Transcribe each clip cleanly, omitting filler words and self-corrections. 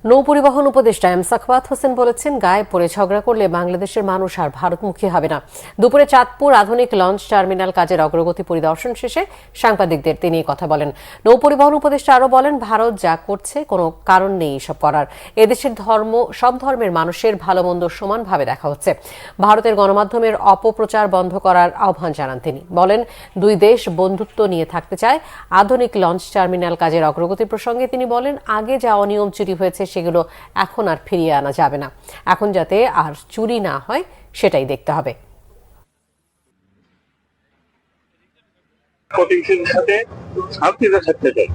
নৌ পরিবহন উপদেষ্টা এম সাখাওয়াত হোসেন বলেছেন, গায়ে পড়ে ঝগড়া করলে বাংলাদেশের মানুষ আর ভারতমুখী হবে না। দুপুরে চাঁদপুর আধুনিক লঞ্চ টার্মিনাল কাজের অগ্রগতি পরিদর্শন শেষে সাংবাদিকদের তিনি কথা বলেন। নৌ পরিবহন উপদেষ্টা আরও বলেন, ভারত যা করছে কোনো কারণ নেই এসব করার। এদেশের সব ধর্মের মানুষের ভালো মন্দ সমানভাবে দেখা হচ্ছে। ভারতের গণমাধ্যমের অপপ্রচার বন্ধ করার আহ্বান জানান তিনি। বলেন, দুই দেশ বন্ধুত্ব নিয়ে থাকতে চায়। আধুনিক লঞ্চ টার্মিনাল কাজের অগ্রগতি প্রসঙ্গে তিনি বলেন, আগে যা অনিয়ম চুরি হয়েছে সেগুলো এখন আর ফিরিয়ে আনা যাবে না। এখন যাতে আর চুরি না হয় সেটাই দেখতে হবে। প্রতিবেশীদের সাথে শান্তিতে থাকতে চাই,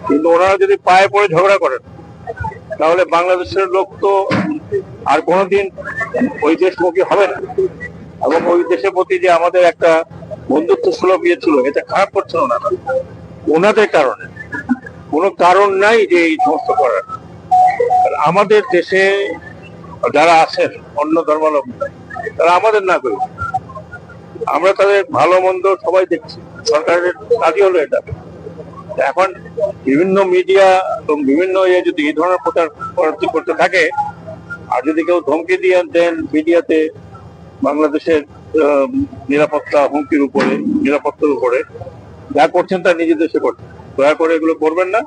কিন্তু ওনারা যদি পায়ে পড়ে ঝগড়া করেন তাহলে বাংলাদেশের লোক তো আর কোনোদিন ওই দেশমুখী হবে না। এবং ওই দেশের প্রতি যে আমাদের একটা বন্ধুত্ব সুলভ ইয়ে ছিল, এটা খারাপ করছেন ওনারা। ওনাদের কারণে কোনো কারণ নাই যে এই সমস্ত করার। আমাদের দেশে যারা আছেন অন্য ধর্মাবলম্বী, তারা আমাদের নাগরিক। আমরা তাদের ভালো মন্দ সবাই দেখছি। সরকারের কাজই হলো এটা। এখন বিভিন্ন মিডিয়া এবং বিভিন্ন যদি এই ধরনের প্রচার করতে থাকে, আর যদি কেউ ধমকি দিয়ে দেন মিডিয়াতে বাংলাদেশের নিরাপত্তা হুমকির উপরে, নিরাপত্তার উপরে, যা করছেন তা নিজের দেশে করছেন। দয়া করে এগুলো করবেন না।